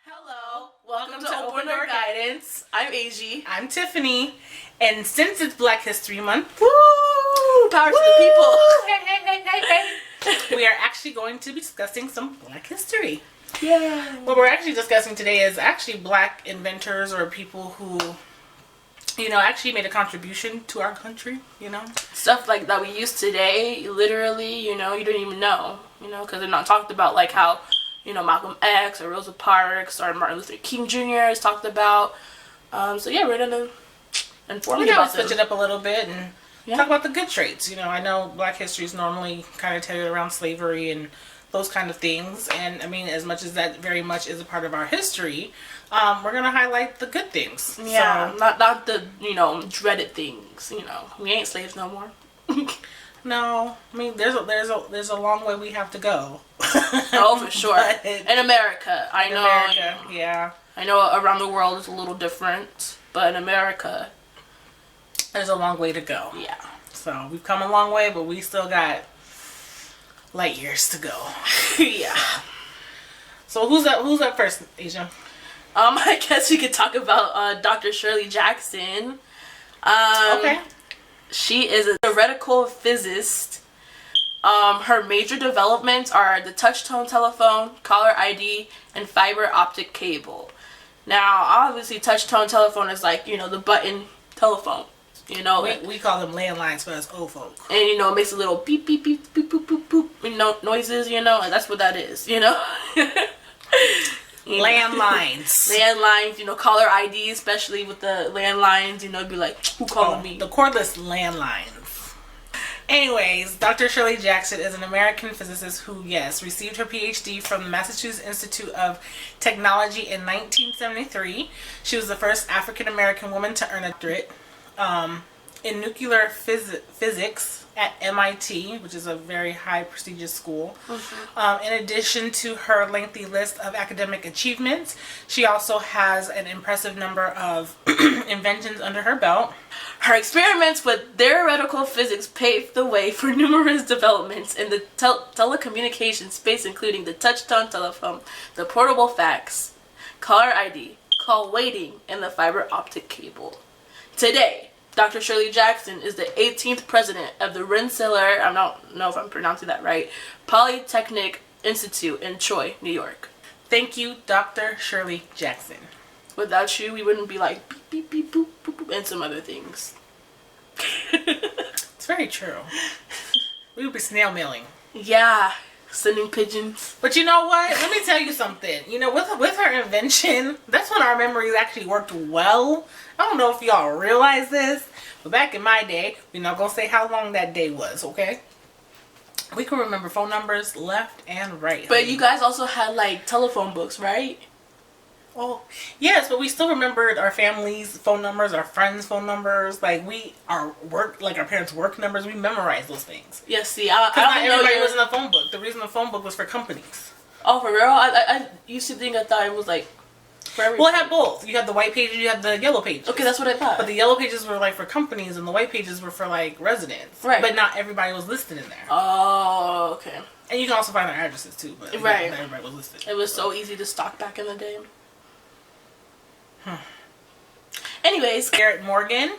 Hello, welcome to Open Door Guidance. I'm AG. I'm Tiffany, and since it's Black History Month, Woo! Power to the people. Hey, hey, hey, hey, hey. We are actually going to be discussing some Black history. Yeah. What we're actually discussing today is actually Black inventors or people who, actually made a contribution to our country, Stuff like that we use today, literally, you don't even know, because they're not talked about, like how, Malcolm X or Rosa Parks or Martin Luther King Jr. is talked about. So yeah, we're going to inform you about them. Switch it up a little bit and talk about the good traits. I know Black history is normally kind of tailored around slavery and those kind of things, and I mean, as much as that very much is a part of our history, we're gonna highlight the good things. Yeah, so, not the dreaded things. We ain't slaves no more. No, I mean there's a long way we have to go. Oh, for sure. In America, I know. Yeah. I know around the world it's a little different, but in America, there's a long way to go. Yeah. So we've come a long way, but we still got light years to go. Yeah. So who's up first, Asia? I guess we could talk about Dr. Shirley Jackson. Okay. She is a theoretical physicist. Her major developments are the touch-tone telephone, caller ID, and fiber optic cable. Now, obviously, touch-tone telephone is like, the button telephone. We call them landlines for us old folk. And, it makes a little beep, beep, beep, beep, boop, boop, boop, noises, and that's what that is, Landlines. Landlines, caller ID, especially with the landlines, it'd be like, who calling me? The cordless landlines. Anyways, Dr. Shirley Jackson is an American physicist who, yes, received her PhD from the Massachusetts Institute of Technology in 1973. She was the first African American woman to earn a doctorate in nuclear physics at MIT, which is a very high prestigious school. Mm-hmm. In addition to her lengthy list of academic achievements, she also has an impressive number of inventions under her belt. Her experiments with theoretical physics paved the way for numerous developments in the telecommunications space, including the touch-tone telephone, the portable fax, caller ID, call waiting, and the fiber optic cable. Today, Dr. Shirley Jackson is the 18th president of the Rensselaer, I don't know if I'm pronouncing that right, Polytechnic Institute in Troy, New York. Thank you, Dr. Shirley Jackson. Without you, we wouldn't be like beep, beep, beep, boop, boop, boop, and some other things. It's very true. We would be snail mailing. Yeah, sending pigeons. But you know what? Let me tell you something. With her invention, that's when our memories actually worked well. I don't know if y'all realize this, but back in my day, we're not going to say how long that day was, okay? We can remember phone numbers left and right. But you guys also had, like, telephone books, right? Oh, yes, but we still remembered our family's phone numbers, our friends' phone numbers, our parents' work numbers. We memorized those things. Yeah, see, I don't know. Everybody was in a phone book. The reason the phone book was for companies. Oh, for real? I used to think I thought it was like for everybody. Well, it had both. You had the white pages, you had the yellow pages. Okay, that's what I thought. But the yellow pages were like for companies, and the white pages were for like residents. Right. But not everybody was listed in there. Oh, okay. And you can also find their addresses too, but right. Not everybody was listed. It was so easy to stalk back in the day. Anyways, Garrett Morgan,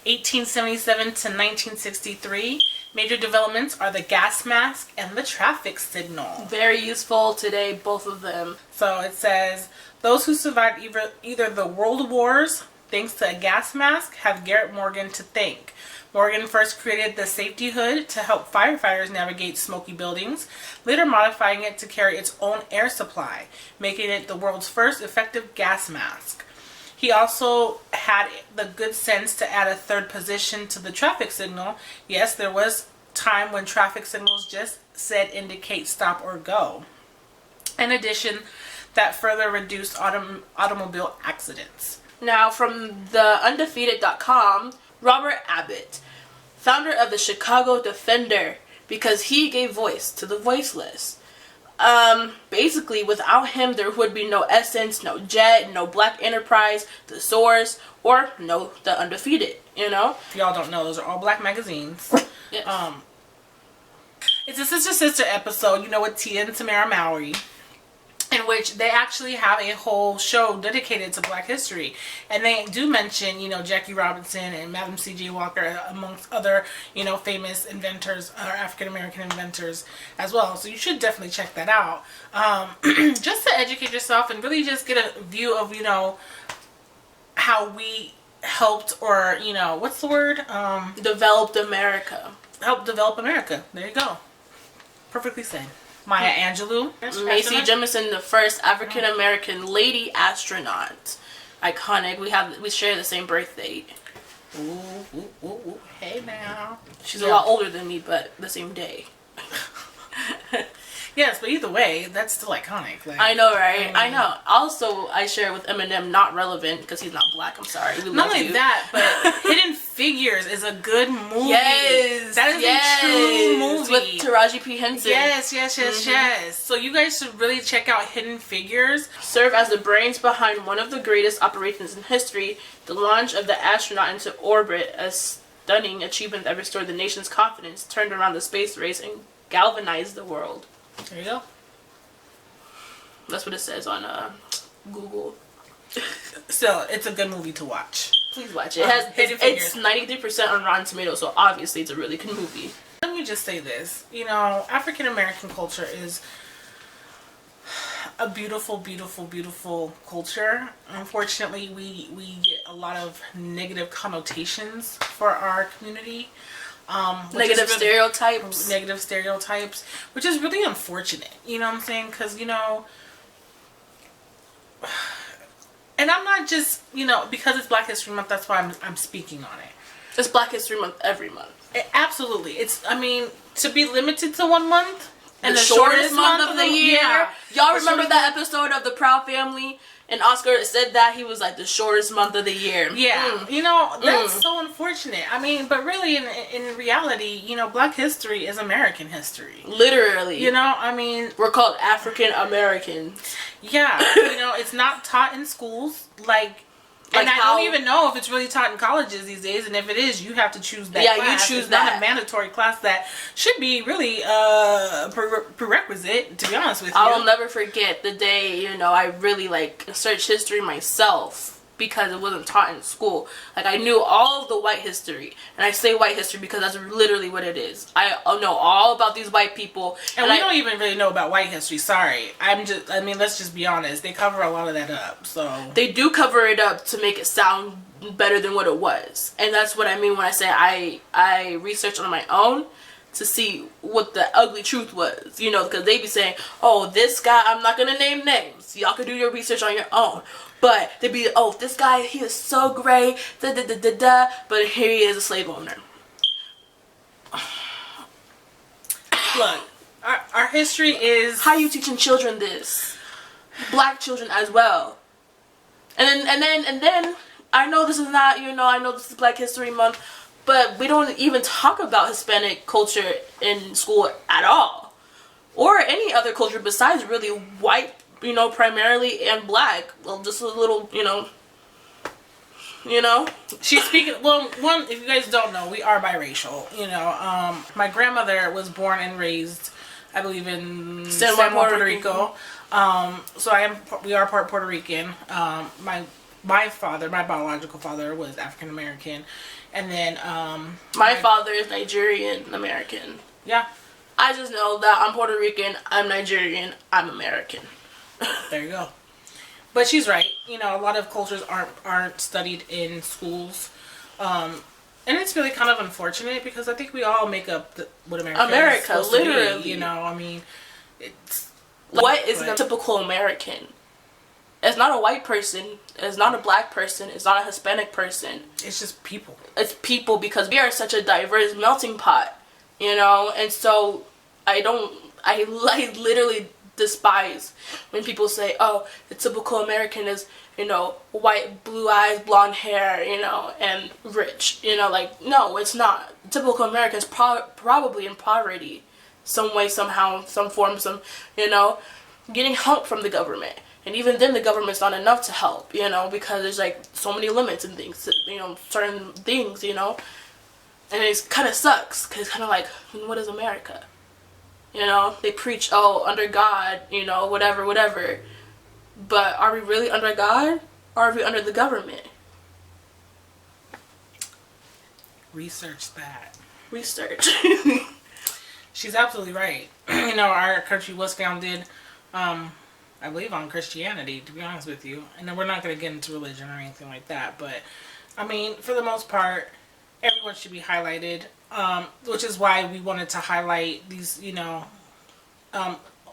1877 to 1963. Major developments are the gas mask and the traffic signal. Very useful today, both of them. So it says, those who survived either the world wars, thanks to a gas mask, have Garrett Morgan to thank. Morgan first created the safety hood to help firefighters navigate smoky buildings, later modifying it to carry its own air supply, making it the world's first effective gas mask. He also had the good sense to add a third position to the traffic signal. Yes, there was time when traffic signals just said indicate, stop, or go. In addition, that further reduced automobile accidents. Now, from the undefeated.com, Robert Abbott, founder of the Chicago Defender, because he gave voice to the voiceless. Basically, without him, there would be no Essence, no Jet, no Black Enterprise, The Source, or no The Undefeated, If y'all don't know, those are all Black magazines. Yes. It's a sister episode, with Tia and Tamara Mowry. in which they actually have a whole show dedicated to Black history. And they do mention, Jackie Robinson and Madam C.J. Walker, amongst other, famous inventors or African American inventors as well. So you should definitely check that out. Just to educate yourself and really just get a view of, how we helped, or, what's the word? Developed America. Helped develop America. There you go. Perfectly said. Maya Angelou. Macy Jemison, the first African American lady astronaut. Iconic. We share the same birth date. Ooh. Hey now. She's a lot older than me, but the same day. Yes, but either way, that's still iconic. Like, I know, right? I know. Also, I share with Eminem, not relevant because he's not black. I'm sorry. We not love only you. that, but Hidden Figures is a good movie. Yes, that is a true movie with Taraji P. Henson. Yes. So you guys should really check out Hidden Figures. Serve as the brains behind one of the greatest operations in history, the launch of the astronaut into orbit, a stunning achievement that restored the nation's confidence, turned around the space race, and galvanized the world. There you go. That's what it says on Google. So it's a good movie to watch. Please watch it. It's 93% on Rotten Tomatoes, so obviously it's a really good movie. Let me just say this. African American culture is a beautiful, beautiful, beautiful culture. Unfortunately, we get a lot of negative connotations for our community. Negative stereotypes, which is really unfortunate. You know what I'm saying? Because and I'm not just because it's Black History Month. That's why I'm speaking on it. It's Black History Month every month. Absolutely, to be limited to 1 month and the shortest month of the year. Yeah. Y'all remember that episode of The Proud Family? And Oscar said that he was like the shortest month of the year. Yeah, that's so unfortunate. But really, in reality, Black history is American history. Literally. We're called African Americans. Yeah, it's not taught in schools. And I don't even know if it's really taught in colleges these days. And if it is, you have to choose that class. You choose it's that. Not a mandatory class that should be really prerequisite, to be honest with you. I'll never forget the day, I really searched history myself because it wasn't taught in school. I knew all of the white history. And I say white history because that's literally what it is. I know all about these white people. And we don't even really know about white history. Sorry. Let's just be honest. They cover a lot of that up. So they do cover it up to make it sound better than what it was. And that's what I mean when I say I researched on my own to see what the ugly truth was. Because they be saying, oh, this guy, I'm not going to name names. Y'all can do your research on your own. But they'd be, oh, this guy, he is so great, da-da-da-da-da, but here he is, a slave owner. Look, our history is... How are you teaching children this? Black children as well. And then, I know this is not, I know this is Black History Month, but we don't even talk about Hispanic culture in school at all. Or any other culture besides really white, primarily, and black. Well, just a little, She's speaking, well, if you guys don't know, we are biracial, my grandmother was born and raised, I believe, in San Juan, Puerto Rico. So we are part Puerto Rican. My father, my biological father, was African American. And then, my father is Nigerian American. Yeah. I just know that I'm Puerto Rican, I'm Nigerian, I'm American. There you go. But she's right. A lot of cultures aren't studied in schools. And it's really kind of unfortunate because I think we all make up what America is supposed literally. To be, it's... What is a typical American? It's not a white person. It's not a black person. It's not a Hispanic person. It's just people. It's people because we are such a diverse melting pot, And so I literally despise when people say, oh, the typical American is, white, blue eyes, blonde hair, and rich. No, it's not. The typical American is probably in poverty. Some way, somehow, some form, getting help from the government. And even then, the government's not enough to help, because there's, so many limits and things, certain things, And it kind of sucks, because it's kind of what is America? You know, they preach, oh, under God, you know, whatever, whatever. But are we really under God? Or are we under the government? Research that. Research. She's absolutely right. You know, our country was founded, I believe, on Christianity, to be honest with you. And then we're not going to get into religion or anything like that. But, I mean, for the most part, everyone should be highlighted. Which is why we wanted to highlight these, you know,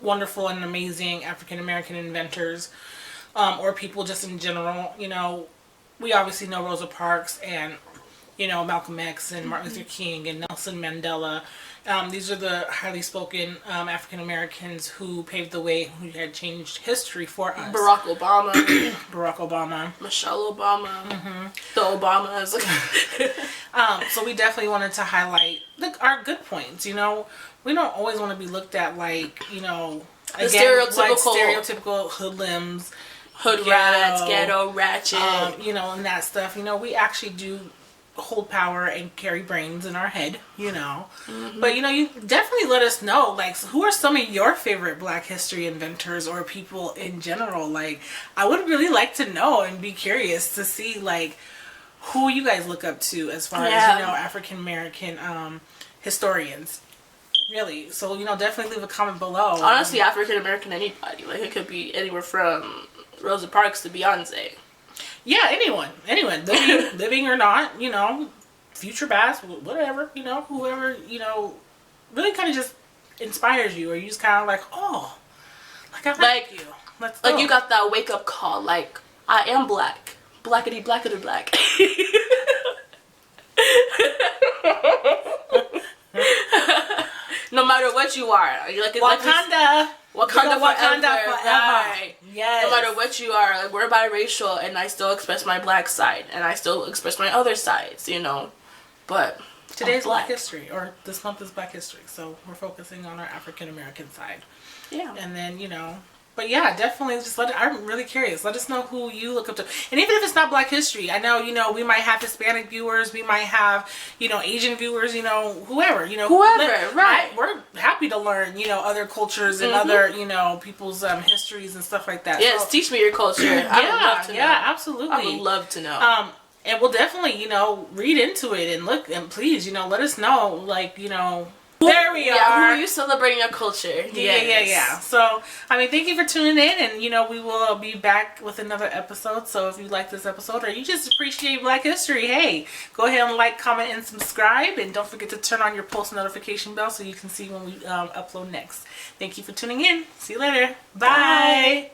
wonderful and amazing African American inventors, or people just in general. You know, we obviously know Rosa Parks and, you know, Malcolm X and Martin Luther King and Nelson Mandela. These are the highly spoken African Americans who paved the way, who had changed history for us. Barack Obama. Barack Obama. Michelle Obama. The Obamas. So we definitely wanted to highlight our good points. You know, we don't always want to be looked at like, you know, stereotypical hoodlums, hood rats, ghetto ratchet. You know, and that stuff. You know, we actually do hold power and carry brains in our head, you know. But, you know, you definitely let us know, like, who are some of your favorite Black history inventors or people in general? Like, I would really like to know and be curious to see, like, who you guys look up to as far as, you know, African American historians. Really. So, you know, definitely leave a comment below. Honestly, African American anybody. Like, it could be anywhere from Rosa Parks to Beyonce. Yeah, anyone, living or not, you know, future past, whatever, you know, whoever, you know, really kind of just inspires you, or you just kind of like, oh, like I like you. Let's go. Like you got that wake up call, like I am black, blackity blackity black. No matter what you are, like Wakanda. Wakanda forever. Right. Yes. No matter what you are, like we're biracial, and I still express my black side, and I still express my other sides, you know. But today's Black History, or this month is Black History, so we're focusing on our African American side. Yeah. And then, you know, but yeah, definitely just I'm really curious. Let us know who you look up to. And even if it's not Black History, I know, you know, we might have Hispanic viewers, we might have, you know, Asian viewers, you know, whoever, right. We're happy to learn, you know, other cultures and other, you know, people's histories and stuff like that. Yes, so, teach me your culture. I would love to know. Yeah, absolutely. I would love to know. And we'll definitely, you know, read into it and look, and please, you know, let us know, like, you know, there we are. Who are you celebrating your culture? Yeah. So, I mean, thank you for tuning in, and, you know, we will be back with another episode. So if you like this episode, or you just appreciate Black history, hey, go ahead and like, comment, and subscribe. And don't forget to turn on your post notification bell so you can see when we upload next. Thank you for tuning in. See you later. Bye.